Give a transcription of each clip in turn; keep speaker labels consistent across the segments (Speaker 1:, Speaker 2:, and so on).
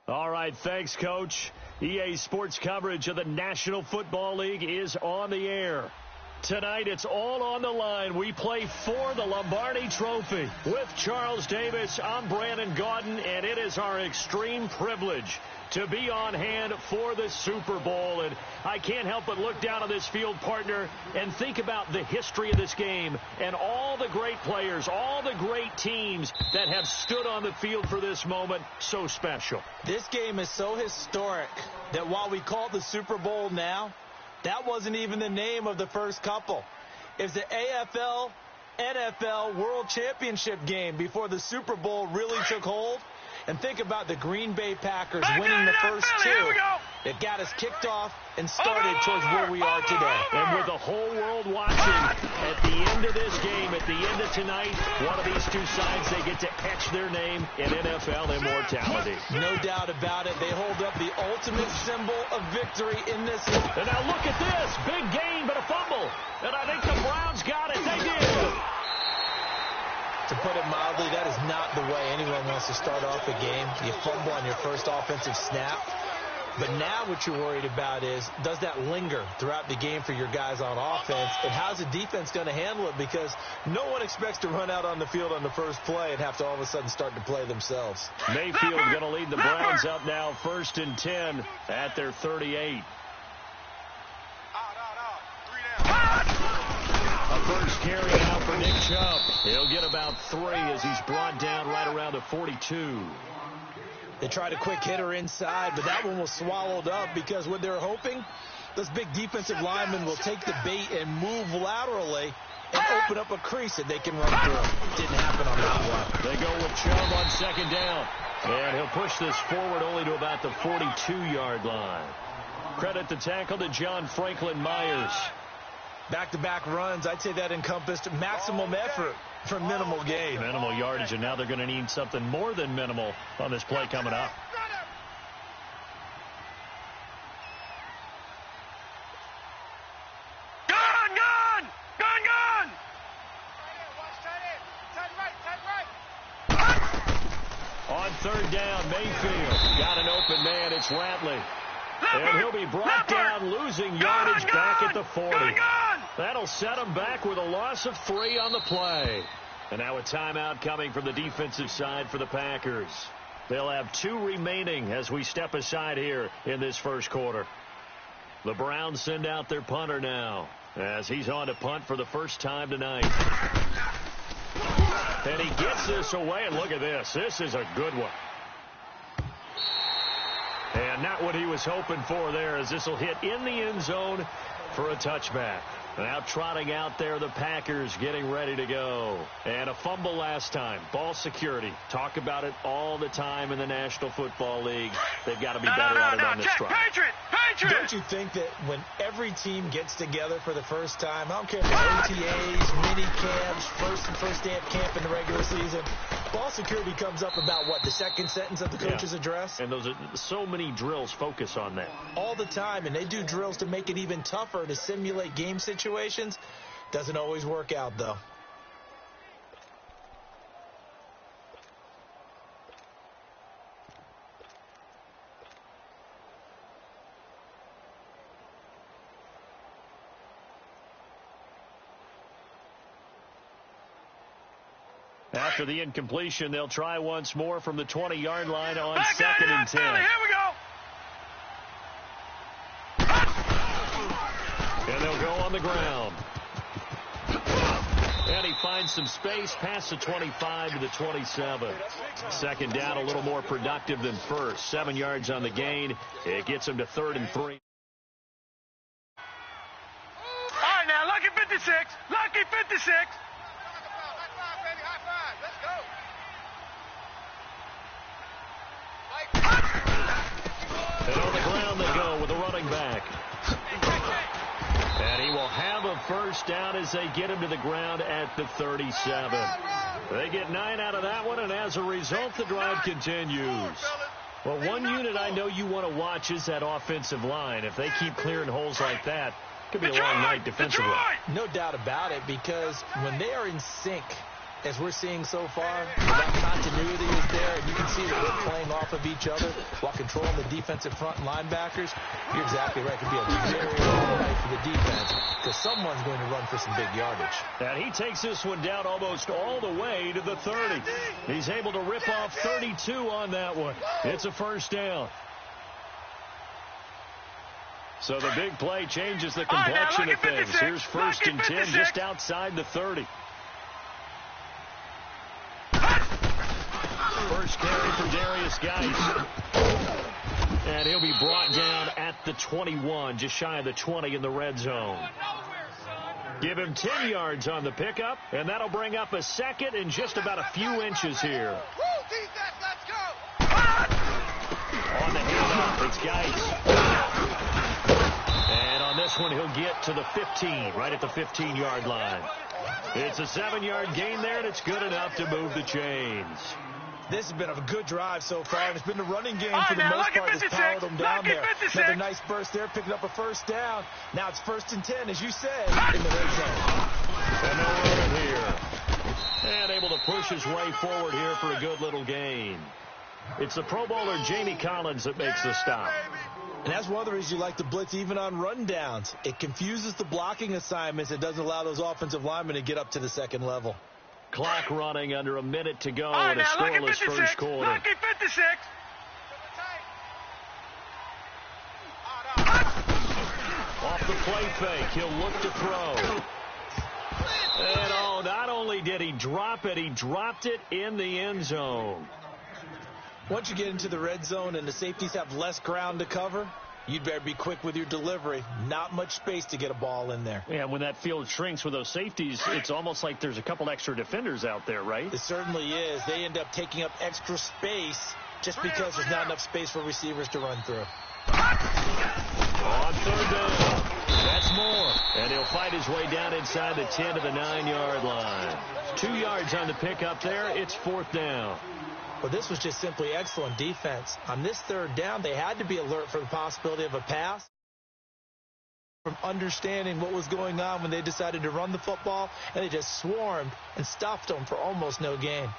Speaker 1: All right, thanks, Coach. EA Sports coverage of the National Football League is on the air. Tonight, it's all on the line. We play for the Lombardi Trophy. With Charles Davis, I'm Brandon Gaudin, and it is our extreme privilege to be on hand for the Super Bowl. And I can't help but look down on this field, partner, and think about the history of this game and all the great players, all the great teams that have stood on the field for this moment. So special.
Speaker 2: This game is so historic that while we call it the Super Bowl now, that wasn't even the name of the first couple. It's the AFL, NFL World Championship game before the Super Bowl really took hold. And think about the Green Bay Packers winning the first two. It got us kicked off and started towards where we are today.
Speaker 1: And with the whole world watching, at the end of this game, at the end of tonight, one of these two sides, they get to etch their name in NFL immortality.
Speaker 2: No doubt about it. They hold up the ultimate symbol of victory in this league.
Speaker 1: And now look at this. Big gain, but a fumble. And I think the Browns got it. They did.
Speaker 2: To put it mildly, that is not the way anyone wants to start off a game. You fumble on your first offensive snap. But now what you're worried about is, does that linger throughout the game for your guys on offense? And how's the defense going to handle it? Because no one expects to run out on the field on the first play and have to all of a sudden start to play themselves.
Speaker 1: Mayfield going to lead the Browns up now, 1st and 10 at their 38. A first carry out for Nick Chubb. He'll get about 3 as he's brought down right around the 42.
Speaker 2: They tried a quick hitter inside, but that one was swallowed up because what they're hoping, those big defensive linemen will take the bait and move laterally and open up a crease that they can run through. Didn't happen on that one.
Speaker 1: They go with Chubb on 2nd down. And he'll push this forward only to about the 42-yard line. Credit the tackle to John Franklin Myers.
Speaker 2: Back-to-back runs, I'd say that encompassed maximum effort for minimal gain.
Speaker 1: Minimal yardage, and now they're going to need something more than minimal on this play coming up. On 3rd down, Mayfield got an open man. It's Ratley. And he'll be brought down, losing yardage back at the 40. That'll set him back with a loss of 3 on the play. And now a timeout coming from the defensive side for the Packers. They'll have 2 remaining as we step aside here in this first quarter. The Browns send out their punter now as he's on to punt for the first time tonight. And he gets this away, and look at this. This is a good one. And not what he was hoping for there, as this will hit in the end zone for a touchback. Now trotting out there, the Packers getting ready to go. And a fumble last time. Ball security. Talk about it all the time in the National Football League. They've got to be better at it on this drive.
Speaker 2: Don't you think that when every team gets together for the first time, I don't care if it's OTAs, mini camps, first day of camp in the regular season, ball security comes up about what, the second sentence of the coach's address?
Speaker 1: And those are so many drills focus on that.
Speaker 2: All the time, and they do drills to make it even tougher to simulate game situations. Doesn't always work out, though.
Speaker 1: After the incompletion, they'll try once more from the 20-yard line on 2nd and 10.
Speaker 3: Here we go.
Speaker 1: And they'll go on the ground. And he finds some space past the 25 to the 27. Second down, a little more productive than first. 7 yards on the gain. It gets him to 3rd and 3.
Speaker 3: All right, now, lucky 56. Lucky 56.
Speaker 1: And on the ground they go with a running back. And he will have a first down as they get him to the ground at the 37. They get 9 out of that one, and as a result, the drive continues. Well, one unit I know you want to watch is that offensive line. If they keep clearing holes like that, it could be a long night defensively.
Speaker 2: No doubt about it, because when they are in sync, as we're seeing so far, that continuity is there, and you can see that they're playing off of each other while controlling the defensive front and linebackers. You're exactly right. It could be a very long night for the defense because someone's going to run for some big yardage.
Speaker 1: And he takes this one down almost all the way to the 30. He's able to rip off 32 on that one. It's a first down. So the big play changes the complexion of things. Here's 1st and 10 just outside the 30. First carry for Darius Geis. And he'll be brought down at the 21, just shy of the 20 in the red zone. Give him 10 yards on the pickup, and that'll bring up a second and just about a few inches here. On the handoff, it's Geis. And on this one, he'll get to the 15, right at the 15-yard line. It's a 7-yard gain there, and it's good enough to move the chains.
Speaker 2: This has been a good drive so far, and it's been the running game for the most part that's powered them down there. Another nice burst there, picking up a first down. Now it's 1st and 10, as you said, in the red zone.
Speaker 1: And they'll run it here. And able to push his way forward here for a good little gain. It's the Pro Bowler Jamie Collins that makes the stop.
Speaker 2: And that's one of the reasons you like to blitz even on rundowns. It confuses the blocking assignments. It doesn't allow those offensive linemen to get up to the second level.
Speaker 1: Clock running under a minute to go in a scoreless first quarter.
Speaker 3: Lucky 56.
Speaker 1: Off the play fake, he'll look to throw. And not only did he drop it, he dropped it in the end zone.
Speaker 2: Once you get into the red zone and the safeties have less ground to cover, you'd better be quick with your delivery. Not much space to get a ball in there.
Speaker 1: Yeah, when that field shrinks with those safeties, it's almost like there's a couple extra defenders out there, right?
Speaker 2: It certainly is. They end up taking up extra space just because there's not enough space for receivers to run through.
Speaker 1: On 3rd down. That's more. And he'll fight his way down inside the 10 to the 9-yard line. 2 yards on the pickup there. It's 4th down.
Speaker 2: Well, this was just simply excellent defense. On this 3rd down, they had to be alert for the possibility of a pass. From understanding what was going on when they decided to run the football, and they just swarmed and stuffed them for almost no gain.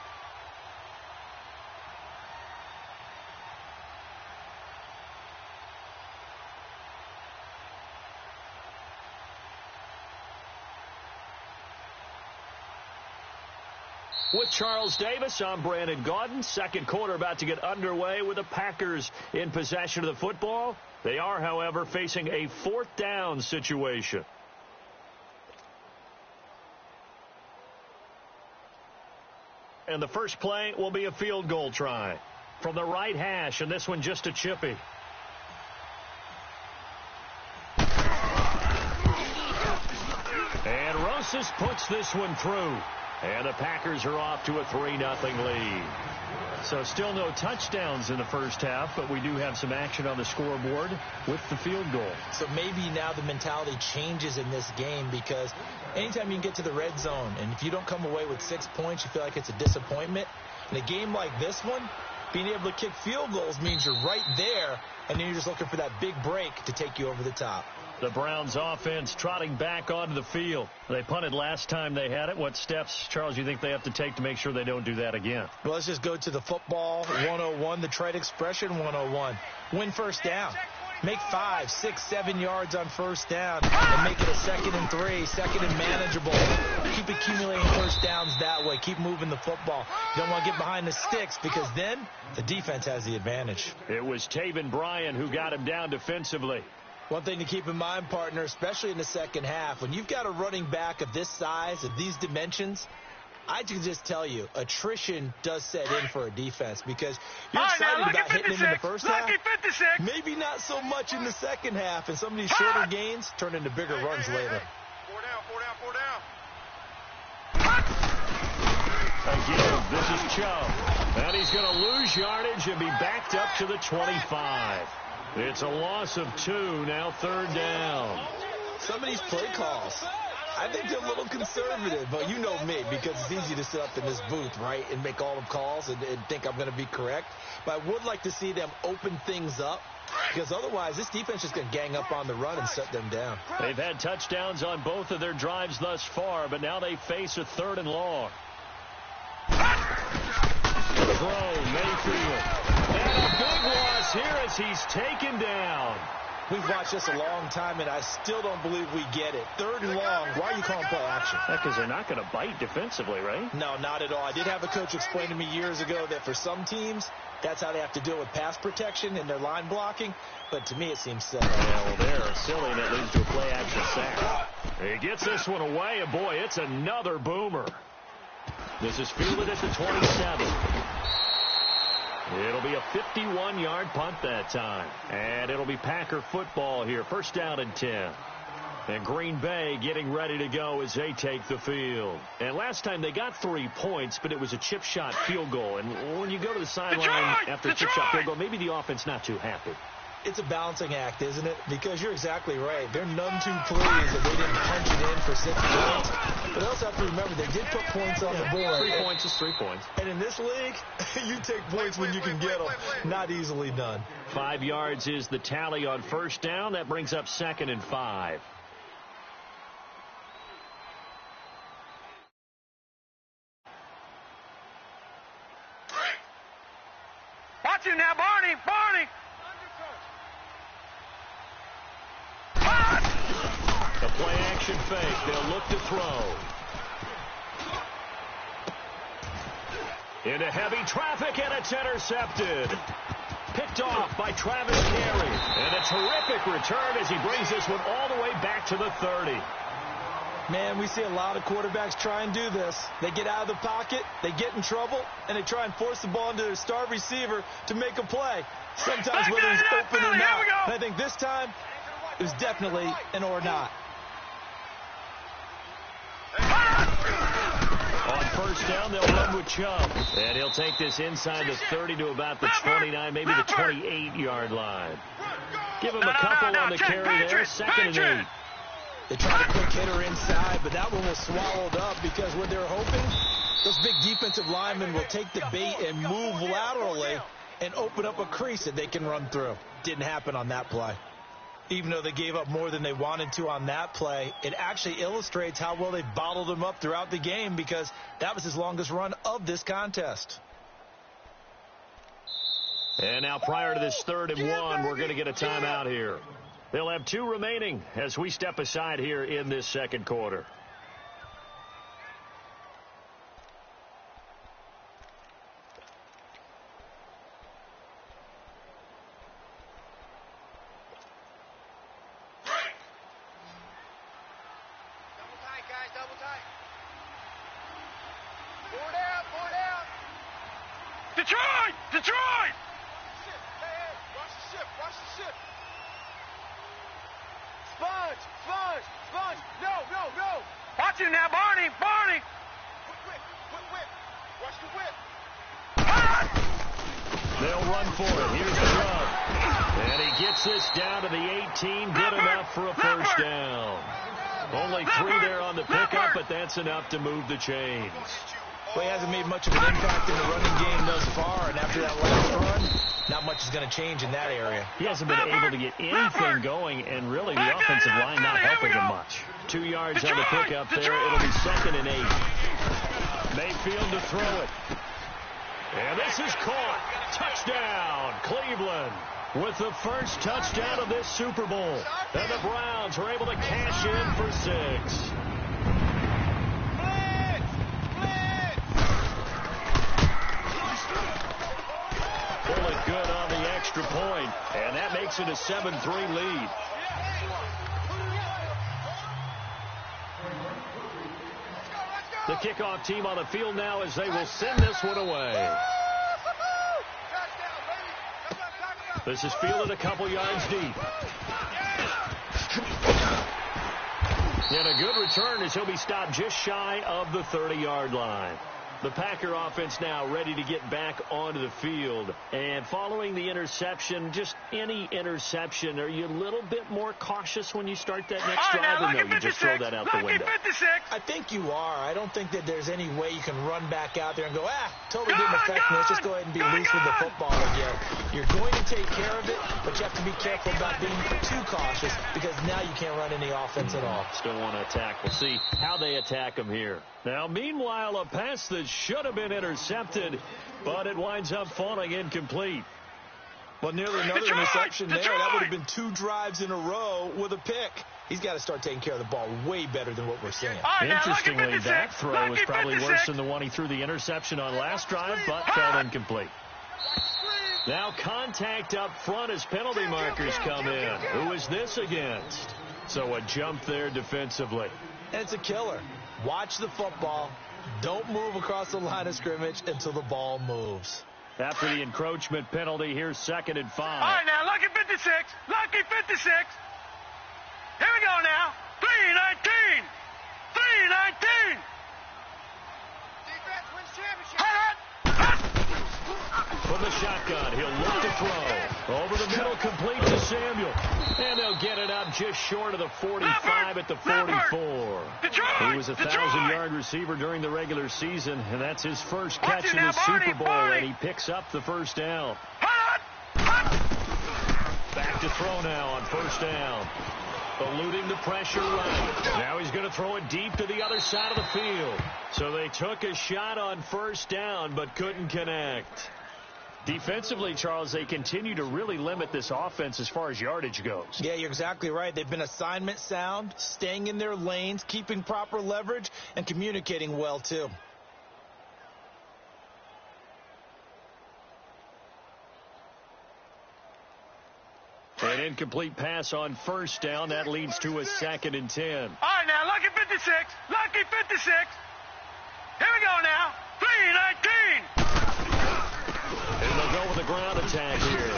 Speaker 1: With Charles Davis, I'm Brandon Gaudin. Second quarter about to get underway with the Packers in possession of the football. They are, however, facing a 4th down situation. And the first play will be a field goal try from the right hash, and this one just a chippy. And Rosas puts this one through. And the Packers are off to a 3-0 lead. So still no touchdowns in the first half, but we do have some action on the scoreboard with the field goal.
Speaker 2: So maybe now the mentality changes in this game, because anytime you can get to the red zone, and if you don't come away with 6 points, you feel like it's a disappointment. In a game like this one, being able to kick field goals means you're right there, and then you're just looking for that big break to take you over the top.
Speaker 1: The Browns offense trotting back onto the field. They punted last time they had it. What steps, Charles, you think they have to take to make sure they don't do that again?
Speaker 2: Well, let's just go to the football 101, the trite expression 101. Win first down. Make 5, 6, 7 yards on first down and make it a 2nd and 3, 2nd and manageable. Keep accumulating first downs that way. Keep moving the football. You don't want to get behind the sticks, because then the defense has the advantage.
Speaker 1: It was Taven Bryan who got him down defensively.
Speaker 2: One thing to keep in mind, partner, especially in the second half, when you've got a running back of this size, of these dimensions, I can just tell you, attrition does set in for a defense because you're excited about hitting him in the first half. Maybe not so much in the second half, and some of these shorter gains turn into bigger runs later.
Speaker 3: 4 down, 4 down, 4 down.
Speaker 1: Again, this is Chubb. And he's going to lose yardage and be backed up to the 25. It's a loss of 2, now 3rd down.
Speaker 2: Some of these play calls, I think they're a little conservative, but you know me, because it's easy to sit up in this booth, right, and make all the calls and think I'm going to be correct. But I would like to see them open things up, because otherwise this defense is going to gang up on the run and shut them down.
Speaker 1: They've had touchdowns on both of their drives thus far, but now they face a 3rd and long. Throw, Mayfield. And a big loss here as he's taken down.
Speaker 2: We've watched this a long time, and I still don't believe we get it. 3rd and long, why are you calling play action?
Speaker 1: Because they're not going to bite defensively, right?
Speaker 2: No, not at all. I did have a coach explain to me years ago that for some teams, that's how they have to deal with pass protection and their line blocking. But to me, it seems silly.
Speaker 1: Yeah, well, they're silly, and it leads to a play action sack. He gets this one away, and boy, it's another boomer. This is fielded at the 27. It'll be a 51-yard punt that time. And it'll be Packer football here. 1st down and 10. And Green Bay getting ready to go as they take the field. And last time they got 3 points, but it was a chip shot field goal. And when you go to the sideline after a chip shot field goal, maybe the offense not too happy.
Speaker 2: It's a balancing act, isn't it? Because you're exactly right. They're none too pleased that they didn't punch it in for 6 points. But they also have to remember they did put points on the board.
Speaker 1: 3 points is 3 points.
Speaker 2: And in this league, you take points when you can get them. Not easily done.
Speaker 1: 5 yards is the tally on 1st down. That brings up 2nd and 5.
Speaker 3: Watch him now, Barney. Barney.
Speaker 1: A play-action fake. They'll look to throw. Into heavy traffic, and it's intercepted. Picked off by Travis Carey. And a terrific return as he brings this one all the way back to the 30.
Speaker 2: Man, we see a lot of quarterbacks try and do this. They get out of the pocket, they get in trouble, and they try and force the ball into their star receiver to make a play. Sometimes whether he's open or not. And I think this time, it was definitely an or not.
Speaker 1: On 1st down, they'll run with Chubb. And he'll take this inside the 30 to about the 29, maybe the 28-yard line. Give him a couple on the carry there. 2nd and 8.
Speaker 2: They tried a quick hitter inside, but that one was swallowed up because what they were hoping, those big defensive linemen will take the bait and move laterally and open up a crease that they can run through. Didn't happen on that play. Even though they gave up more than they wanted to on that play, it actually illustrates how well they bottled them up throughout the game because that was his longest run of this contest.
Speaker 1: And now prior to this 3rd and 1, we're going to get a timeout here. They'll have 2 remaining as we step aside here in this 2nd quarter.
Speaker 3: Detroit! Detroit!
Speaker 4: Hey, watch the ship, watch the ship. Sponge, Sponge, Sponge. No, no, no.
Speaker 3: Watch him now, Barney, Barney.
Speaker 4: Whip, whip, whip. Watch the whip.
Speaker 1: They'll run for it. Here's the run. And he gets this down to the 18. Good enough for a 1st down. Only 3 there on the pickup, but that's enough to move the chains.
Speaker 2: Well, he hasn't made much of an impact in the running game thus far, and after that last run, not much is going to change in that area.
Speaker 1: He hasn't been able to get anything going, and really the offensive line not helping him much. 2 yards on the pickup there. It'll be 2nd and 8. Mayfield to throw it. And this is caught. Touchdown, Cleveland. With the first touchdown of this Super Bowl. And the Browns are able to cash in for 6. Good on the extra point, and that makes it a 7-3 lead. The kickoff team on the field now as they will send this one away. This is fielded a couple yards deep. And a good return as he'll be stopped just shy of the 30-yard line. The Packer offense now ready to get back onto the field. And following the interception, just any interception, are you a little bit more cautious when you start that next drive, or no, you just throw that out the window?
Speaker 2: I think you are. I don't think that there's any way you can run back out there and go, totally didn't affect me. Let's just go ahead and be loose with the football again. You're going to take care of it, but you have to be careful about being too cautious because now you can't run any offense at all.
Speaker 1: Still want to attack. We'll see how they attack him here. Now, meanwhile, a pass that should have been intercepted, but it winds up falling incomplete.
Speaker 2: Well, nearly another interception there. That would have been 2 drives in a row with a pick. He's got to start taking care of the ball way better than what we're seeing.
Speaker 1: Interestingly, that throw was probably worse than the one he threw the interception on last drive, but fell incomplete. Now contact up front as penalty markers come in. Who is this against? So a jump there defensively.
Speaker 2: And it's a killer. Watch the football. Don't move across the line of scrimmage until the ball moves.
Speaker 1: After the encroachment penalty, here's 2nd and 5.
Speaker 3: All right, now, lucky 56. Lucky 56. Here we go now. 3-19. 3-19.
Speaker 4: Defense wins championship.
Speaker 1: From the shotgun, he'll look to throw. Over the middle, complete to Samuel. And they'll get it up just short of the 45 at the 44. He was a 1,000-yard receiver during the regular season, and that's his first catch in the Super Bowl, and he picks up the first down. Back to throw now on first down. Eluding the pressure right. Now he's going to throw it deep to the other side of the field. So they took a shot on first down, but couldn't connect. Defensively, Charles, they continue to really limit this offense as far as yardage goes.
Speaker 2: Yeah, you're exactly right. They've been assignment sound, staying in their lanes, keeping proper leverage, and communicating well, too.
Speaker 3: An
Speaker 1: incomplete pass on first down. That leads to a 2nd and 10.
Speaker 3: All right, now, lucky 56. Lucky 56. Here we go now. 3-19.
Speaker 1: And they'll go with a ground attack here.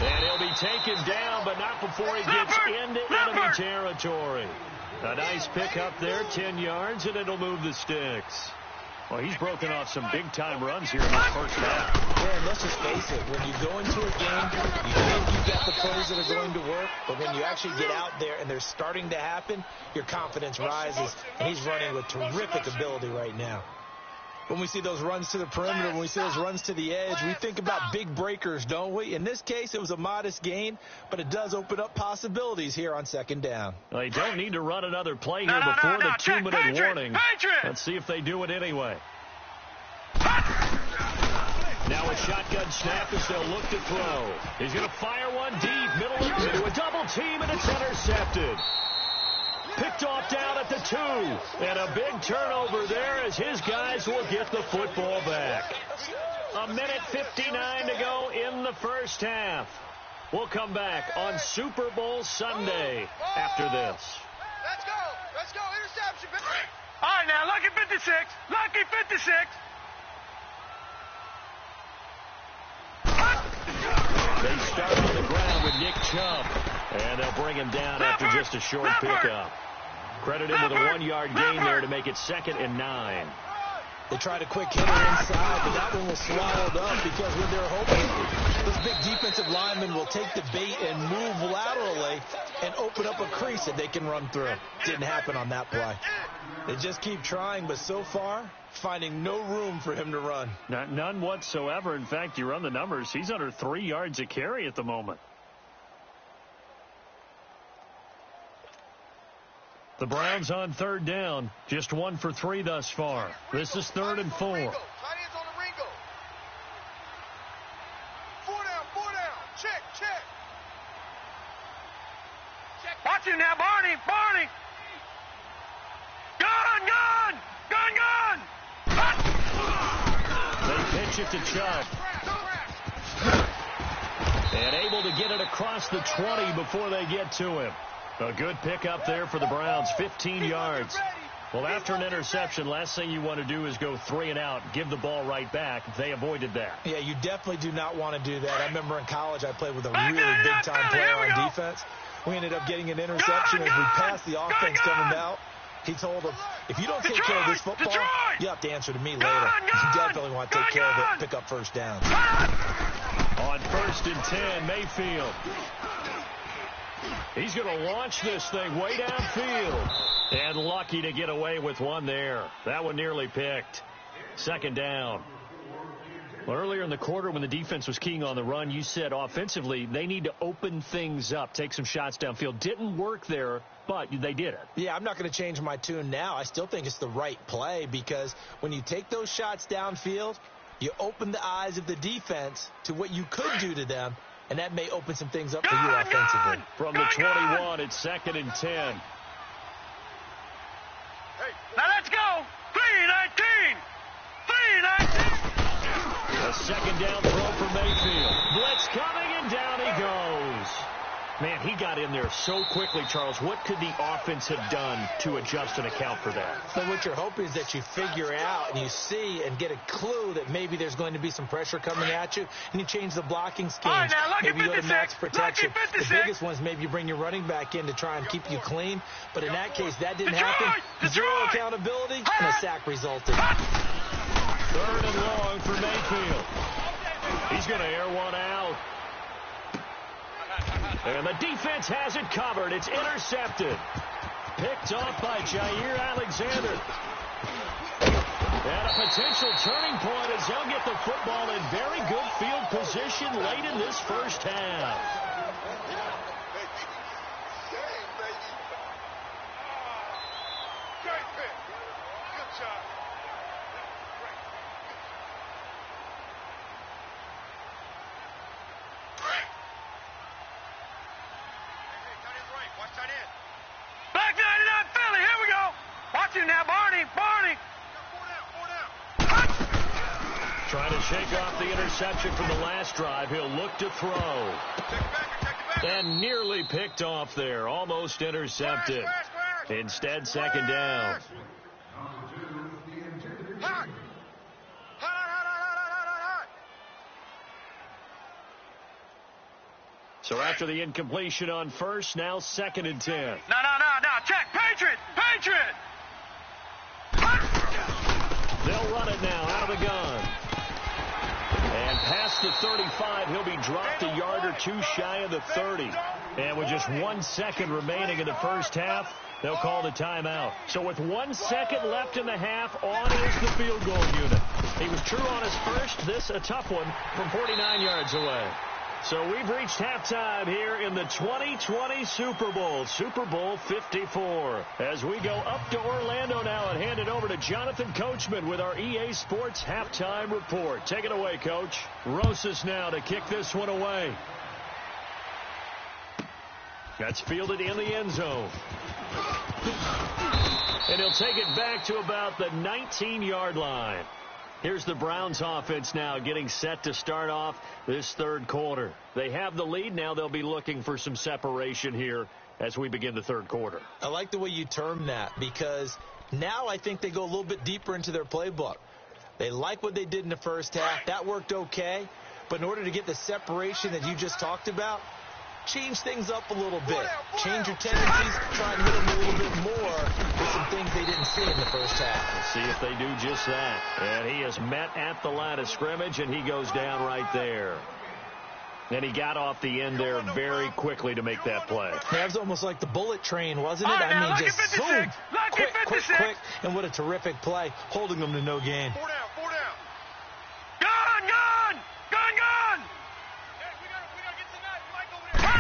Speaker 1: And he'll be taken down, but not before he gets into enemy territory. A nice pickup there, 10 yards, and it'll move the sticks. Well, he's broken off some big-time runs here in this first half.
Speaker 2: Yeah, and let's just face it. When you go into a game, you think you've got the plays that are going to work, but when you actually get out there and they're starting to happen, your confidence rises, and he's running with terrific ability right now. When we see those runs to the perimeter, when we see those runs to the edge, we think about big breakers, don't we? In this case, it was a modest gain, but it does open up possibilities here on 2nd down.
Speaker 1: Well, they don't need to run another play here before the 2-minute warning. Let's see if they do it anyway. Now a shotgun snap as they'll look to throw. He's going to fire one deep, middle into a double team, and it's intercepted. Picked off down at the 2. And a big turnover there as his guys will get the football back. 1:59 to go in the first half. We'll come back on Super Bowl Sunday after this.
Speaker 4: Let's go. Let's go. Interception.
Speaker 3: All right, now, lucky 56. Lucky 56.
Speaker 1: They start on the ground with Nick Chubb. And they'll bring him down after just a short pickup. Credit him with a 1-yard gain there to make it 2nd and 9.
Speaker 2: They tried a quick hitter inside, but that one was swallowed up because when they're hoping those big defensive linemen will take the bait and move laterally and open up a crease that they can run through. Didn't happen on that play. They just keep trying, but so far, finding no room for him to run.
Speaker 1: None whatsoever. In fact, you run the numbers. He's under 3 yards a carry at the moment. The Browns on 3rd down. Just 1 for 3 thus far. This is 3rd and 4.
Speaker 4: Tight ends on the Ringo. 4 down, 4 down. Check.
Speaker 3: Watch him now, Barney. Gun.
Speaker 1: They pitch it to Chubb. And able to get it across the 20 before they get to him. A good pickup there for the Browns, 15 yards. Well, after an interception, last thing you want to do is go 3 and out, give the ball right back. They avoided that.
Speaker 2: Yeah, you definitely do not want to do that. I remember in college I played with a really big-time player on defense. We ended up getting an interception as we passed the offense coming out. He told him, if you don't take care of this football, you have to answer to me later. You definitely want to take care of it, pick up first downs.
Speaker 1: On 1st and 10, Mayfield. He's going to launch this thing way downfield. And lucky to get away with one there. That one nearly picked. 2nd down. Well, earlier in the quarter when the defense was keying on the run, you said offensively they need to open things up, take some shots downfield. Didn't work there, but they did it.
Speaker 2: Yeah, I'm not going to change my tune now. I still think it's the right play because when you take those shots downfield, you open the eyes of the defense to what you could do to them, and that may open some things up for you offensively.
Speaker 1: From the 21, it's 2nd and 10.
Speaker 3: Hey, now let's go. 3-19. 3-19.
Speaker 1: A 2nd down throw for Mayfield. Blitz coming, and down he goes. Man, he got in there so quickly, Charles. What could the offense have done to adjust and account for that?
Speaker 2: So what you're hoping is that you figure out and you see and get a clue that maybe there's going to be some pressure coming at you, and you change the blocking schemes.
Speaker 3: Right, now,
Speaker 2: maybe you go to max
Speaker 3: 56.
Speaker 2: protection.
Speaker 3: Lucky
Speaker 2: The
Speaker 3: 56.
Speaker 2: biggest ones, maybe you bring your running back in to try and keep you clean. But in that case, that didn't
Speaker 3: Detroit!
Speaker 2: happen. Zero
Speaker 3: Detroit!
Speaker 2: accountability, and a sack resulted.
Speaker 1: 3rd and long for Mayfield. He's going to air one out. And the defense has it covered. It's intercepted. Picked off by Jair Alexander. And a potential turning point as they'll get the football in very good field position late in this first half.
Speaker 3: Great pick. Good job. Watch that in. Black 99 Philly, here we go. Watch it now, Barney. Barney. 4 down.
Speaker 1: Trying to shake off the interception from the last drive. He'll look to throw. And nearly picked off there. Almost intercepted. Instead, 2nd down. So after the incompletion on 1st, now 2nd and 10.
Speaker 3: No. Check. Patriot.
Speaker 1: They'll run it now out of the gun. And past the 35, he'll be dropped a yard or two shy of the 30. And with just 1 second remaining in the first half, they'll call the timeout. So with 1 second left in the half, on is the field goal unit. He was true on his first. This a tough one from 49 yards away. So we've reached halftime here in the 2020 Super Bowl, Super Bowl 54. As we go up to Orlando now and hand it over to Jonathan Coachman with our EA Sports Halftime Report. Take it away, Coach. Rosas now to kick this one away. That's fielded in the end zone. And he'll take it back to about the 19-yard line. Here's the Browns offense now getting set to start off this 3rd quarter. They have the lead. Now they'll be looking for some separation here as we begin the 3rd quarter.
Speaker 2: I like the way you term that because now I think they go a little bit deeper into their playbook. They like what they did in the first half. That worked okay. But in order to get the separation that you just talked about, change things up a little bit. Change your tendencies, try and hit them a little bit more with some things they didn't see in the first half.
Speaker 1: Let's see if they do just that. And he is met at the line of scrimmage, and he goes down right there. And he got off the end there very quickly to make that play.
Speaker 2: That was almost like the bullet train, wasn't it? I mean, just boom, quick, and what a terrific play, holding them to no gain.
Speaker 3: 4 down. Gun! Hey, we gotta get to that. Mike over there.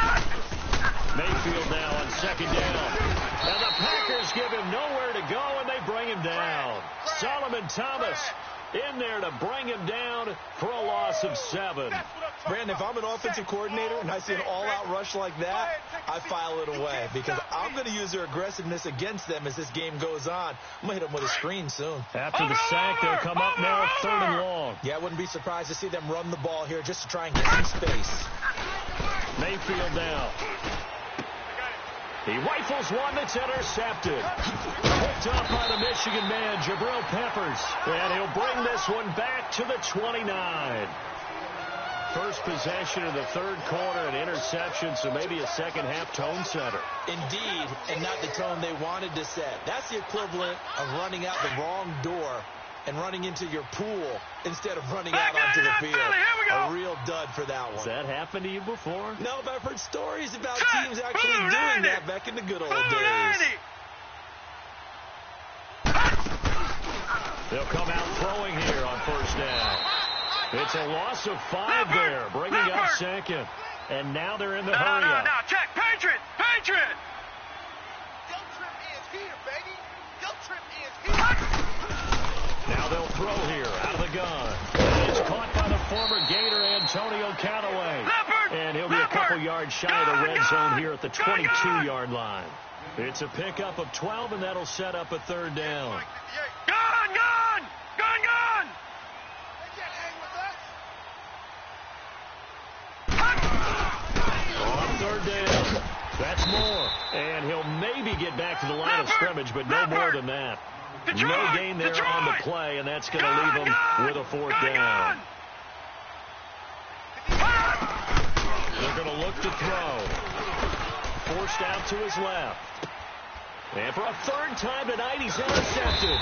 Speaker 1: Mayfield now on 2nd down. And the Packers give him nowhere to go, and they bring him down. Solomon Thomas in there to bring him down for a loss of 7.
Speaker 2: Brandon, if I'm an offensive coordinator and I see an all-out rush like that, I file it away because I'm going to use their aggressiveness against them as this game goes on. I'm going to hit them with a screen soon.
Speaker 1: After the sack, they'll come up now 3rd and long.
Speaker 2: Yeah, I wouldn't be surprised to see them run the ball here just to try and get some space.
Speaker 1: Mayfield now. He rifles one that's intercepted. Picked up by the Michigan man, Jabril Peppers. And he'll bring this one back to the 29. First possession of the third quarter, an interception, so maybe a second-half tone setter.
Speaker 2: Indeed, and not the tone they wanted to set. That's the equivalent of running out the wrong door and running into your pool instead of running out onto the field. A real dud for that one.
Speaker 1: Has that happened to you before?
Speaker 2: No, but I've heard stories about teams actually doing that back in the good old days.
Speaker 1: They'll come out throwing here on first down. It's a loss of 5 there, bringing up second. And now they're in the hurry-up.
Speaker 3: No, check. Patriot! Patriot!
Speaker 4: Guilt trip is here, baby. Guilt trip is here.
Speaker 1: Now they'll throw here out of the gun. And it's caught by the former Gator Antonio Callaway. And he'll be a couple yards shy of the red zone here at the 22-yard line. It's a pickup of 12, and that'll set up a third down.
Speaker 3: Gun! Gun! Gun! Gun!
Speaker 1: On third down. That's more. And he'll maybe get back to the line of scrimmage, but no more than that. No gain there on the play, and that's going to leave them with a fourth down. They're going to look to throw. Forced out to his left. And for a third time tonight, he's intercepted.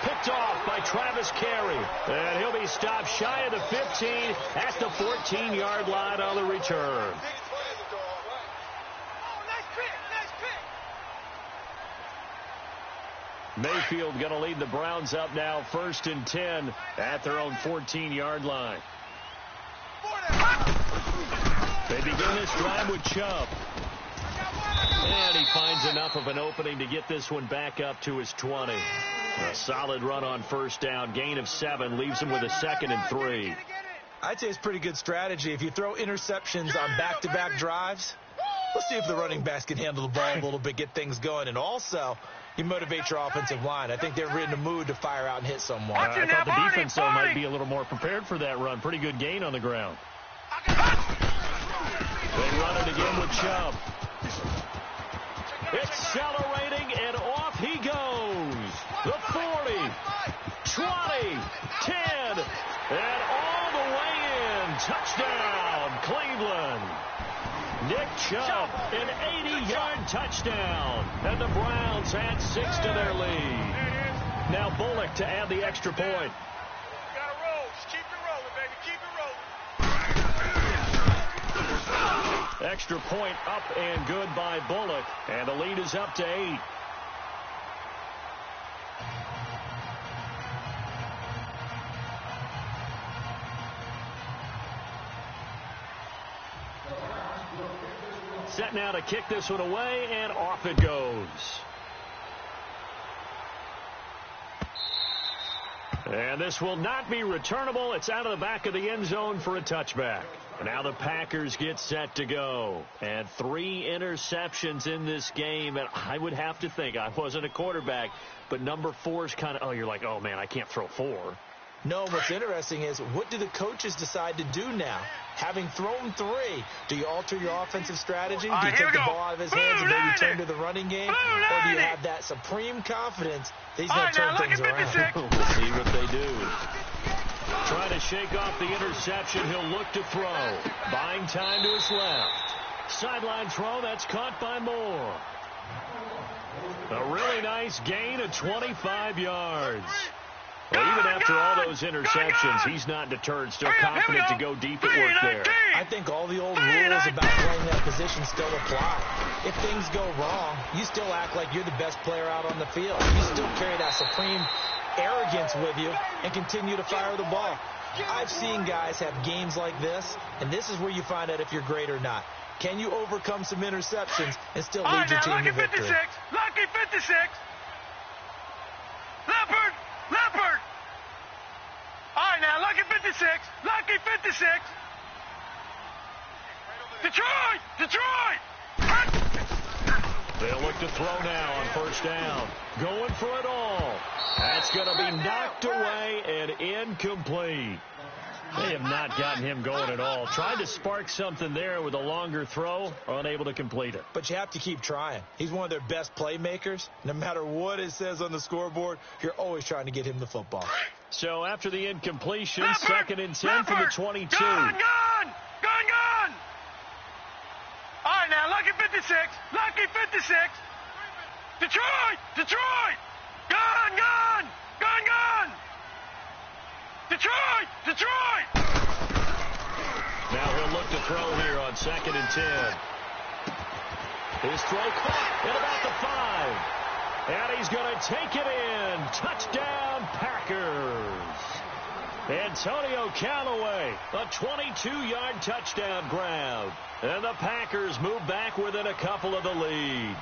Speaker 1: Picked off by Travis Carey. And he'll be stopped shy of the 15 at the 14-yard line on the return. Mayfield going to lead the Browns up now, 1st and 10 at their own 14-yard line. They begin this drive with Chubb. And he finds enough of an opening to get this one back up to his 20. A solid run on first down. Gain of 7 leaves him with a 2nd and 3.
Speaker 2: I'd say it's pretty good strategy. If you throw interceptions on back-to-back drives, let's see if the running backs can handle the ball a little bit, get things going. And also, you motivate your offensive line. I think they're in the mood to fire out and hit someone.
Speaker 1: I thought the defense, though, might be a little more prepared for that run. Pretty good gain on the ground. They run it again with Chubb. Accelerating, and off he goes. The 40, 20, 10, and all the way in. Touchdown, Cleveland. Nick Chubb, an 80-yard touchdown. And the Browns add 6 to their lead. Now Bullock to add the extra point.
Speaker 4: Gotta roll. Just keep it rolling, baby. Keep it rolling.
Speaker 1: Extra point up and good by Bullock. And the lead is up to 8. Set now to kick this one away, and off it goes. And this will not be returnable. It's out of the back of the end zone for a touchback. And now the Packers get set to go. And 3 interceptions in this game. And I would have to think, I wasn't a quarterback, but number 4 is kind of, you're like, oh, man, I can't throw 4.
Speaker 2: No, what's interesting is, what do the coaches decide to do now? Having thrown 3, do you alter your offensive strategy? Do you take the ball out of his hands and maybe turn to the running game? Or do you have that supreme confidence that he's going to turn things around?
Speaker 1: We'll see what they do. Trying to shake off the interception. He'll look to throw. Buying time to his left. Sideline throw. That's caught by Moore. A really nice gain of 25 yards. Well, even after all those interceptions, he's not deterred. Still confident to go deep at work there.
Speaker 2: I think all the old rules about playing that position still apply. If things go wrong, you still act like you're the best player out on the field. You still carry that supreme arrogance with you and continue to fire the ball. I've seen guys have games like this, and this is where you find out if you're great or not. Can you overcome some interceptions and still lead your team to victory?
Speaker 3: Lucky 56. Leopard. All right, now, Lucky 56. Lucky 56. Detroit.
Speaker 1: They'll look to throw now on first down. Going for it all. That's going to be knocked away and incomplete. They have not gotten him going at all. Tried to spark something there with a longer throw, unable to complete it.
Speaker 2: But you have to keep trying. He's one of their best playmakers. No matter what it says on the scoreboard, you're always trying to get him the football.
Speaker 1: So after the incompletion, 2nd and 10 from the 22.
Speaker 3: Gone! All right, now, lucky 56. Lucky 56. Detroit! Gone! Detroit!
Speaker 1: Now he'll look to throw here on 2nd and 10. His throw caught at about the 5. And he's going to take it in. Touchdown, Packers. Antonio Callaway, a 22-yard touchdown grab. And the Packers move back within a couple of the lead.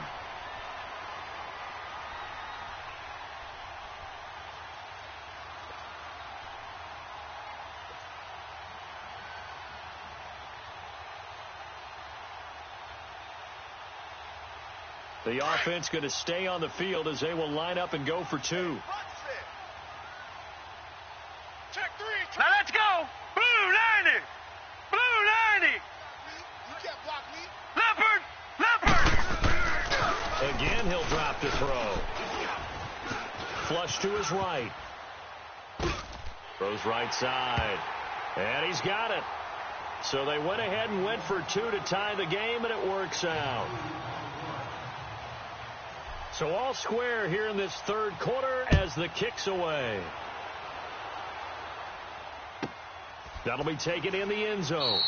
Speaker 1: The offense going to stay on the field as they will line up and go for 2.
Speaker 3: Now let's go. Blue 90.
Speaker 4: You can't block me.
Speaker 3: Leopard.
Speaker 1: Again, he'll drop the throw. Flush to his right. Throws right side. And he's got it. So they went ahead and went for 2 to tie the game, and it works out. So all square here in this 3rd quarter as the kick's away. That'll be taken in the end zone.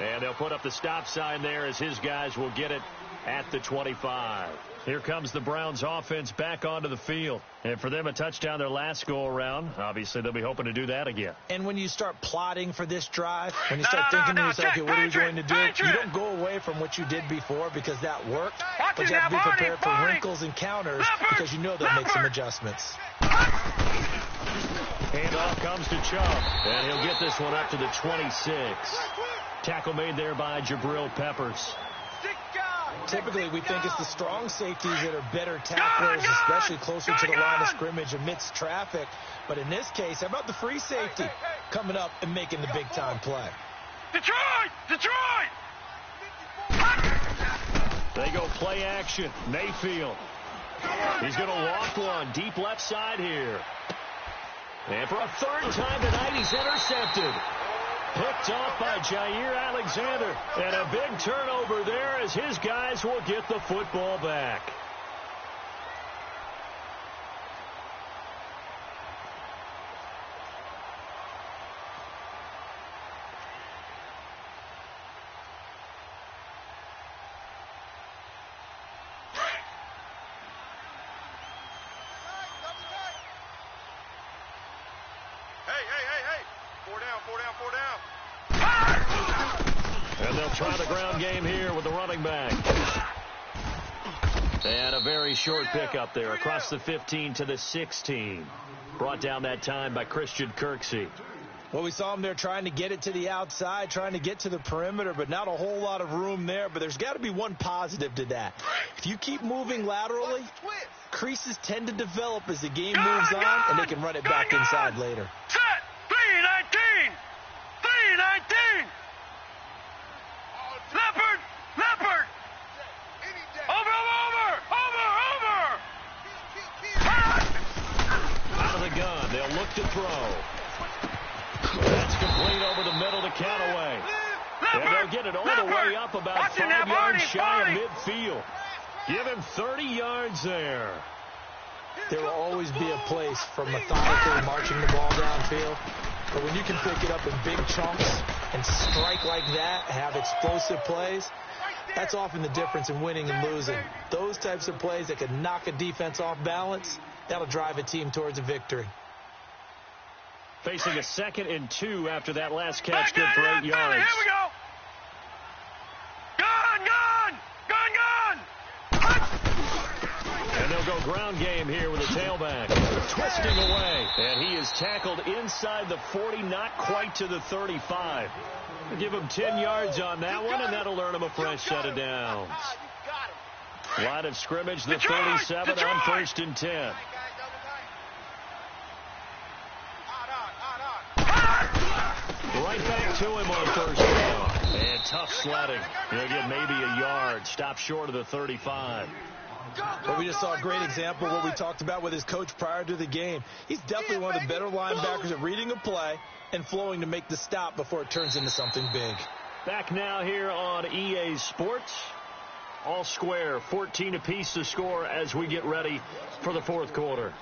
Speaker 1: And they'll put up the stop sign there as his guys will get it at the 25. Here comes the Browns offense back onto the field. And for them, a touchdown their last go-around. Obviously, they'll be hoping to do that again.
Speaker 2: And when you start plotting for this drive, when you start thinking to yourself, okay, what are we going to do? You don't go away from what you did before because that worked. But you have to be prepared for wrinkles and counters because you know they'll make some adjustments.
Speaker 1: Handoff comes to Chubb. And he'll get this one up to the 26. Tackle made there by Jabril Peppers.
Speaker 2: Typically, we think it's the strong safeties that are better tacklers, especially closer to the line of scrimmage amidst traffic. But in this case, how about the free safety coming up and making the big-time play?
Speaker 3: Detroit!
Speaker 1: They go play action. Mayfield. He's going to walk one deep left side here. And for a 3rd time tonight, he's intercepted. Picked off by Jair Alexander. And a big turnover there as his guys will get the football back.
Speaker 3: Four down.
Speaker 1: And they'll try the ground game here with the running back. And a very short pickup there across the 15 to the 16. Brought down that time by Christian Kirksey.
Speaker 2: Well, we saw him there trying to get it to the outside, trying to get to the perimeter, but not a whole lot of room there. But there's got to be one positive to that. If you keep moving laterally, creases tend to develop as the game moves on, and they can run it back inside later.
Speaker 3: Set! 319! Leopard! Over!
Speaker 1: Out of the gun. They'll look to throw. That's complete over the middle to Callaway. And they'll get it all the way up about 5 yards shy of midfield. Give him 30 yards there.
Speaker 2: There will always be a place for methodically marching the ball downfield. But when you can pick it up in big chunks and strike like that, have explosive plays, that's often the difference in winning and losing. Those types of plays that can knock a defense off balance, that'll drive a team towards a victory.
Speaker 1: Facing a 2nd and 2 after that last catch, good for 8 yards.
Speaker 3: Here we go.
Speaker 1: And they'll go ground game here with a tailback. Twisting away. And he is tackled inside the 40, not quite to the 35. We'll give him 10 yards on that one, and that'll earn him a fresh set of downs. Line of scrimmage, the 37 on 1st and 10. back to him on first down. And tough sledding. He'll get maybe a yard. Stop short of the 35.
Speaker 2: But we just saw a great example of what we talked about with his coach prior to the game. He's definitely one of the better linebackers at reading a play and flowing to make the stop before it turns into something big.
Speaker 1: Back now here on EA Sports. All square, 14 apiece to score as we get ready for the fourth quarter.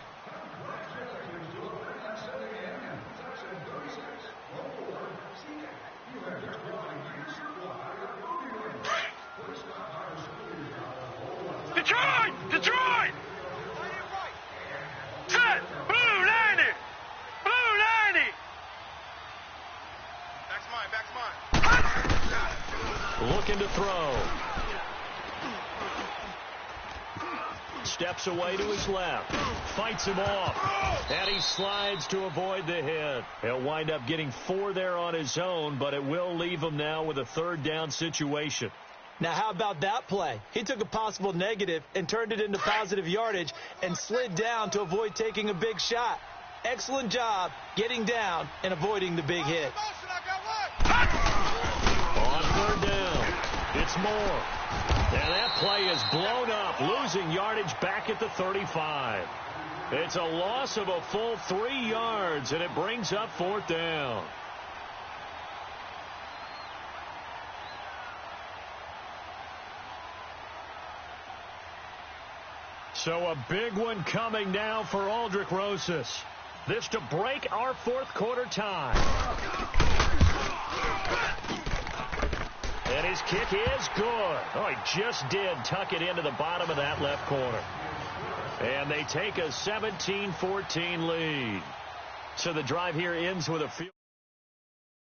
Speaker 3: Detroit! Detroit! Set! Blue 90! Blue 90!
Speaker 4: Back's mine, back's mine.
Speaker 1: Looking to throw. Steps away to his left. Fights him off. And he slides to avoid the hit. He'll wind up getting 4 there on his own, but it will leave him now with a third down situation.
Speaker 2: Now, how about that play? He took a possible negative and turned it into positive yardage and slid down to avoid taking a big shot. Excellent job getting down and avoiding the big hit.
Speaker 1: On third down, it's Moore. And that play is blown up, losing yardage back at the 35. It's a loss of a full 3 yards, and it brings up fourth down. So a big one coming now for Aldrick Rosas. This to break our fourth quarter tie. And his kick is good. Oh, he just did tuck it into the bottom of that left corner. And they take a 17-14 lead. So the drive here ends with a field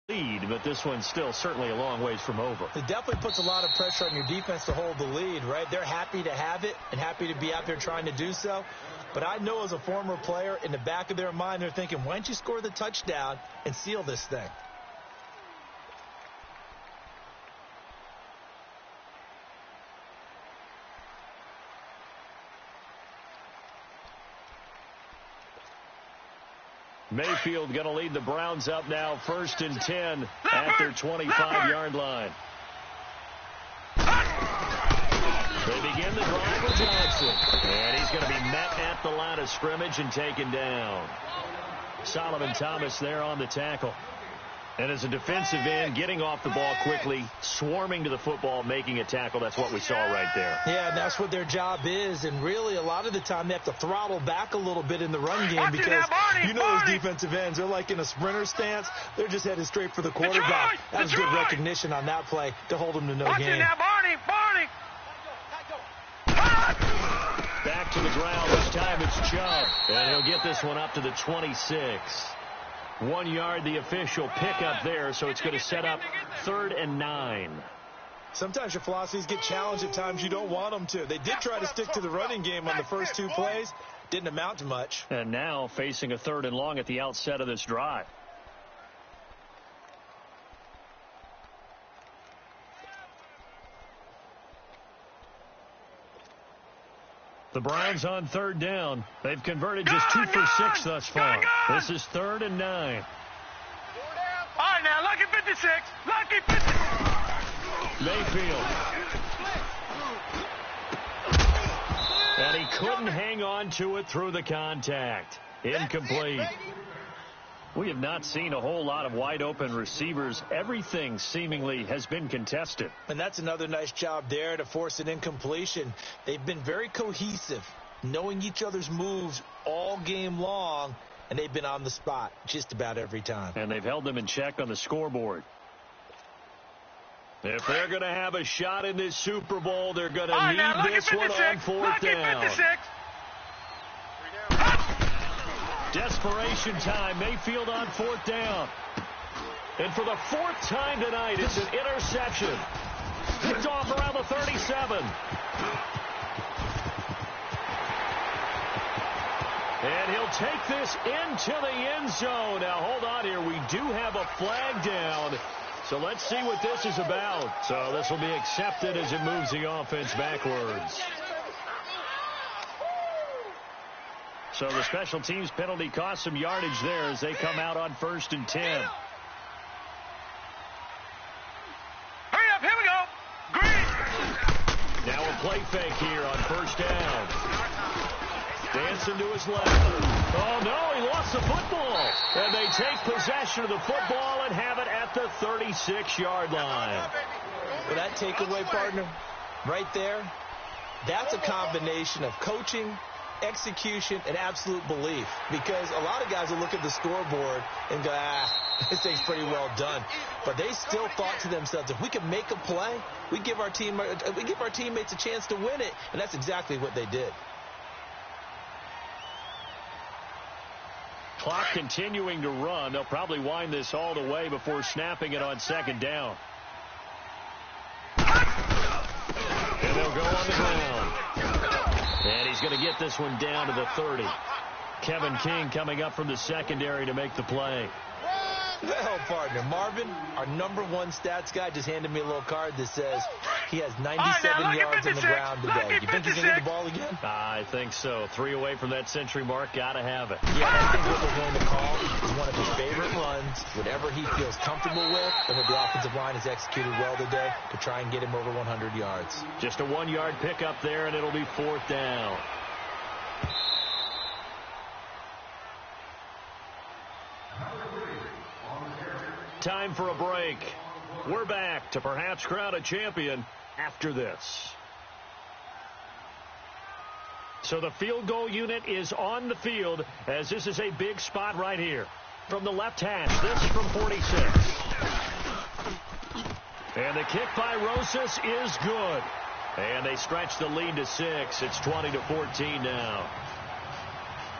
Speaker 1: lead, but this one's still certainly a long ways from over.
Speaker 2: It definitely puts a lot of pressure on your defense to hold the lead, right? They're happy to have it and happy to be out there trying to do so. But I know as a former player, in the back of their mind, they're thinking, why don't you score the touchdown and seal this thing?
Speaker 1: Mayfield going to lead the Browns up now, 1st and 10 at their 25-yard line. They begin the drive with Johnson. And he's going to be met at the line of scrimmage and taken down. Solomon Thomas there on the tackle. And as a defensive end, getting off the ball quickly, swarming to the football, making a tackle. That's what we saw right there.
Speaker 2: Yeah, and that's what their job is. And really, a lot of the time, they have to throttle back a little bit in the run game because you know those defensive ends, they're like in a sprinter stance. They're just headed straight for the quarterback. That was good recognition on that play to hold them to no gain.
Speaker 3: Barney!
Speaker 1: Back to the ground. This time it's Chubb. And he'll get this one up to the 26. 1 yard, the official pickup there, so it's going to set up 3rd and 9.
Speaker 2: Sometimes your philosophies get challenged at times you don't want them to. They did try to stick to the running game on the first 2 plays. Didn't amount to much.
Speaker 1: And now facing a 3rd and long at the outset of this drive. The Browns on 3rd down. They've converted just 2 for 6 thus far. This is 3rd and 9.
Speaker 3: All right, now, lucky 56. Lucky 56.
Speaker 1: Mayfield. And he couldn't hang on to it through the contact. Incomplete. We have not seen a whole lot of wide-open receivers. Everything seemingly has been contested.
Speaker 2: And that's another nice job there to force an incompletion. They've been very cohesive, knowing each other's moves all game long, and they've been on the spot just about every time.
Speaker 1: And they've held them in check on the scoreboard. If they're going to have a shot in this Super Bowl, they're going to need this one on 4th down. Desperation time. Mayfield on 4th down. And for the 4th time tonight, it's an interception. Picked off around the 37. And he'll take this into the end zone. Now, hold on here. We do have a flag down. So let's see what this is about. So this will be accepted as it moves the offense backwards. So the special teams penalty cost some yardage there as they come out on 1st and 10. play fake here on first down. Dancing to his left. Oh, no, he lost the football. And they take possession of the football and have it at the 36-yard line.
Speaker 2: Well, that takeaway, partner, right there, that's a combination of coaching, execution, and absolute belief. Because a lot of guys will look at the scoreboard and go, this thing's pretty well done. But they still thought to themselves, if we can make a play, we give our teammates a chance to win it. And that's exactly what they did.
Speaker 1: Clock continuing to run. They'll probably wind this all the way before snapping it on second down. And they'll go on the ground. And he's going to get this one down to the 30. Kevin King coming up from the secondary to make the play.
Speaker 2: Well, partner, Marvin, our #1 stats guy, just handed me a little card that says he has 97 yards on the ground today. You think he's going to get the ball again?
Speaker 1: I think so. 3 away from that century mark. Got to have it.
Speaker 2: Yeah, I think what they're going to call is one of his favorite runs, whatever he feels comfortable with, and what the offensive line has executed well today to try and get him over 100 yards.
Speaker 1: Just a 1-yard pickup there, and it'll be 4th down. Time for a break. We're back to perhaps crown a champion after this. So the field goal unit is on the field as this is a big spot right here. From the left hash, this from 46. And the kick by Rosas is good. And they stretch the lead to 6. It's 20-14 now.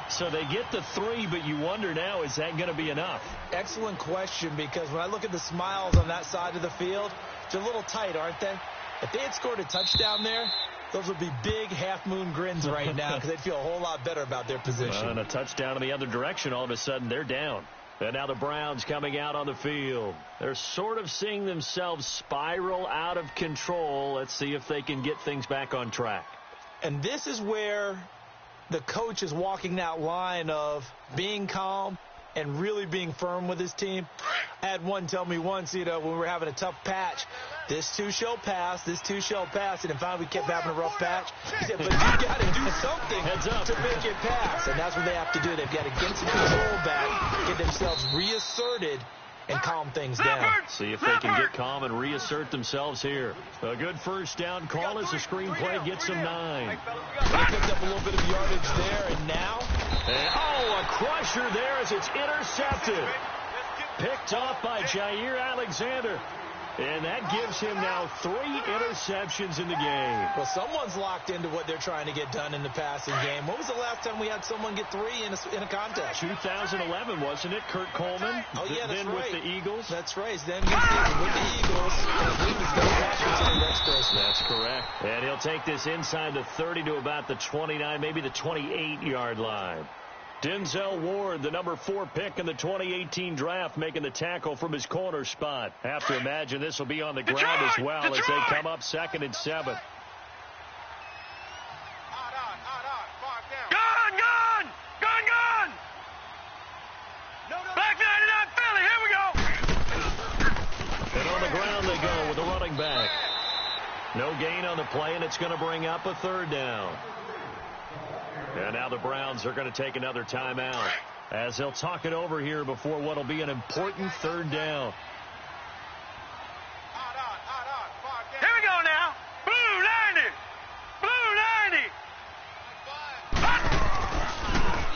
Speaker 1: So they get the 3, but you wonder now, is that going to be enough?
Speaker 2: Excellent question, because when I look at the smiles on that side of the field, they're a little tight, aren't they? If they had scored a touchdown there, those would be big half-moon grins right now because they'd feel a whole lot better about their position.
Speaker 1: And a touchdown in the other direction, all of a sudden they're down. And now the Browns coming out on the field. They're sort of seeing themselves spiral out of control. Let's see if they can get things back on track.
Speaker 2: And this is where the coach is walking that line of being calm and really being firm with his team. I had one tell me once, when we were having a tough patch, this too shall pass, this too shall pass, and finally we kept having a rough patch. He said, but you got to do something to make it pass, and that's what they have to do. They've got to get some control back, get themselves reasserted, and calm things down.
Speaker 1: See if they can get calm and reassert themselves here. A good first down call as the screenplay gets them 9.
Speaker 2: They picked up a little bit of yardage there, and now.
Speaker 1: A crusher there as it's intercepted. Picked off by Jair Alexander. And that gives him now 3 interceptions in the game.
Speaker 2: Well, someone's locked into what they're trying to get done in the passing game. When was the last time we had someone get 3 in a contest?
Speaker 1: 2011, wasn't it? Kurt Coleman.
Speaker 2: Oh, yeah, that's
Speaker 1: then
Speaker 2: right.
Speaker 1: With the Eagles.
Speaker 2: That's right. Then with the Eagles. And I believe it's Bill Washington Rex Grossman.
Speaker 1: That's correct. And he'll take this inside the 30 to about the 29, maybe the 28-yard line. Denzel Ward, the #4 pick in the 2018 draft, making the tackle from his corner spot. Have to imagine this will be on the ground as well as they come up 2nd and 7.
Speaker 3: Gun! Back 99 Philly, here we go!
Speaker 1: And on the ground they go with the running back. No gain on the play, and it's going to bring up a 3rd down. And now the Browns are going to take another timeout as they'll talk it over here before what will be an important 3rd down.
Speaker 3: Here we go now. Blue 90.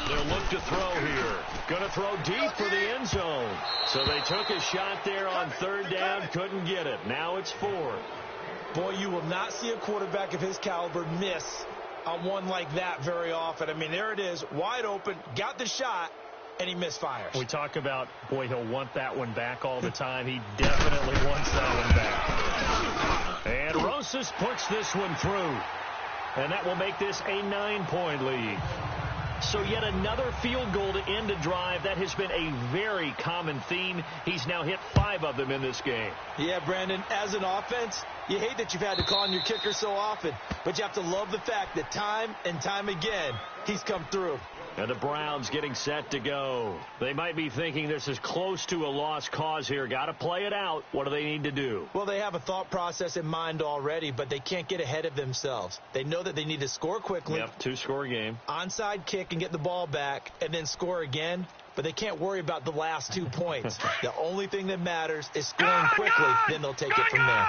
Speaker 1: They'll look to throw here. Going to throw deep for the end zone. So they took a shot there on 3rd down, couldn't get it. Now it's 4th.
Speaker 2: Boy, you will not see a quarterback of his caliber miss on one like that very often. I mean, there it is, wide open, got the shot, and he misfires.
Speaker 1: We talk about, boy, he'll want that one back all the time. He definitely wants that one back. And Rosas puts this one through. And that will make this a 9-point lead. So yet another field goal to end a drive. That has been a very common theme. He's now hit 5 of them in this game.
Speaker 2: Yeah, Brandon, as an offense, you hate that you've had to call on your kicker so often, but you have to love the fact that time and time again, he's come through.
Speaker 1: And the Browns getting set to go. They might be thinking this is close to a lost cause here. Got to play it out. What do they need to do?
Speaker 2: Well, they have a thought process in mind already, but they can't get ahead of themselves. They know that they need to score quickly.
Speaker 1: Yep, 2-score game.
Speaker 2: Onside kick and get the ball back and then score again. But they can't worry about the last 2 points. The only thing that matters is scoring quickly. Then they'll take it from there.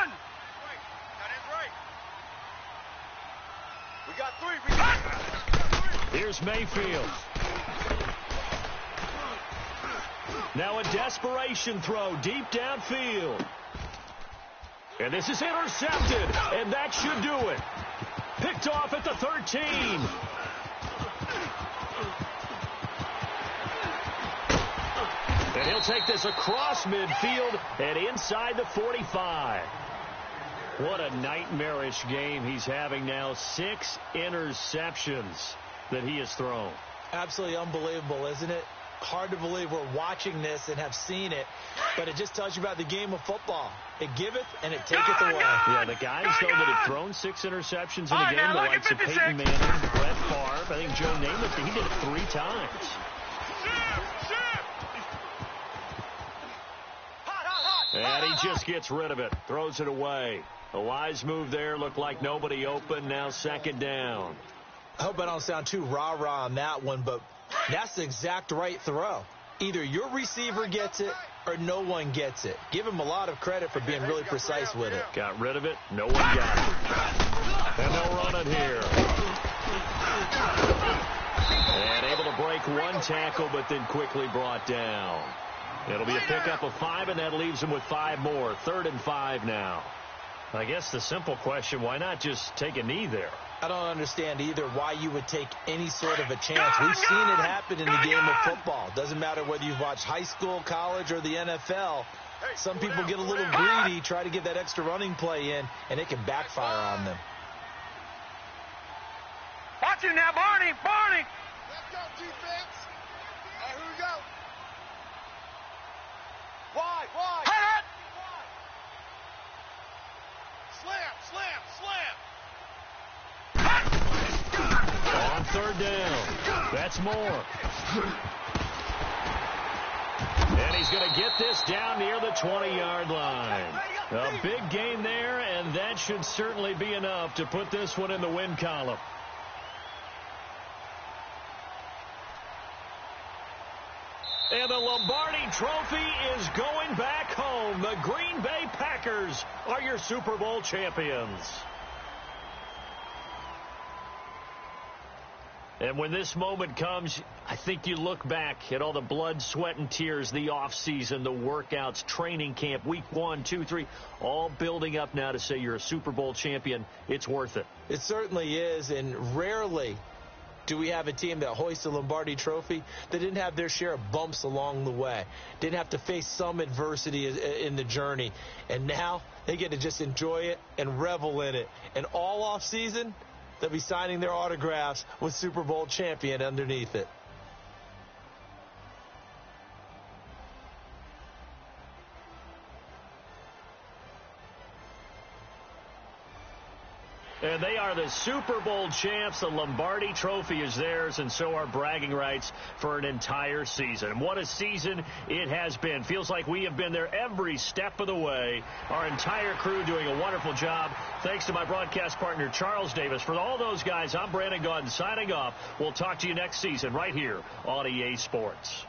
Speaker 4: We got 3. We got 3.
Speaker 1: Here's Mayfield. Now a desperation throw deep downfield. And this is intercepted, and that should do it. Picked off at the 13. And he'll take this across midfield and inside the 45. What a nightmarish game he's having now. 6 interceptions that he has thrown.
Speaker 2: Absolutely unbelievable, isn't it? Hard to believe we're watching this and have seen it, but it just tells you about the game of football. It giveth and it taketh away.
Speaker 1: Yeah, the guys, though, that have thrown 6 interceptions in a game, the likes of Peyton Manning, Brett Favre, I think Joe Namath, he did it 3 times. And he just gets rid of it, throws it away. A wise move there, looked like nobody open, now 2nd down.
Speaker 2: I hope I don't sound too rah-rah on that one, but that's the exact right throw. Either your receiver gets it or no one gets it. Give him a lot of credit for being really precise with it.
Speaker 1: Got rid of it. No one got it. And they'll run it here. And able to break 1 tackle, but then quickly brought down. It'll be a pickup of 5, and that leaves them with 5 more. 3rd and 5 now. I guess the simple question, why not just take a knee there?
Speaker 2: I don't understand either why you would take any sort of a chance. We've seen it happen in the game of football. Doesn't matter whether you've watched high school, college, or the NFL. Some people get a little greedy, try to get that extra running play in, and it can backfire on them.
Speaker 3: Watch it now, Barney. Barney.
Speaker 4: Let's go, defense. All right, here we go. Wide.
Speaker 3: Hit it.
Speaker 4: Slam.
Speaker 1: On 3rd down. That's more. And he's going to get this down near the 20-yard line. A big gain there, and that should certainly be enough to put this one in the win column. And the Lombardi Trophy is going back home. The Green Bay Packers are your Super Bowl champions. And when this moment comes, I think you look back at all the blood, sweat, and tears, the offseason, the workouts, training camp, week 1, 2, 3, all building up now to say you're a Super Bowl champion. It's worth it.
Speaker 2: It certainly is, and rarely do we have a team that hoists a Lombardi Trophy that didn't have their share of bumps along the way, didn't have to face some adversity in the journey, and now they get to just enjoy it and revel in it. And all off season, they'll be signing their autographs with Super Bowl champion underneath it.
Speaker 1: And they are the Super Bowl champs. The Lombardi Trophy is theirs, and so are bragging rights for an entire season. What a season it has been. Feels like we have been there every step of the way. Our entire crew doing a wonderful job. Thanks to my broadcast partner, Charles Davis. For all those guys, I'm Brandon Gaudin signing off. We'll talk to you next season right here on EA Sports.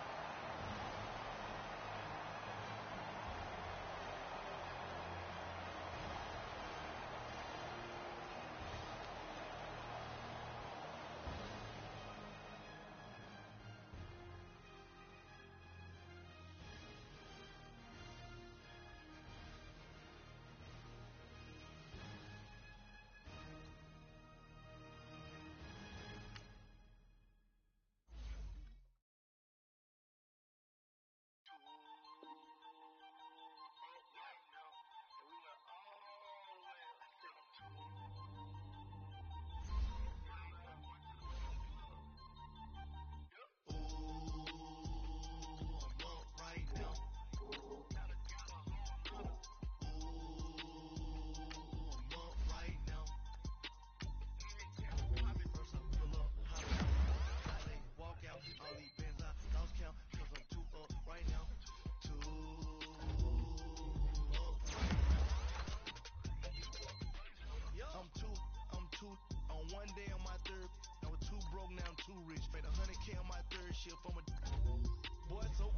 Speaker 5: broke, now I'm too rich. Paid $100K on my third shift. I'm a boy, so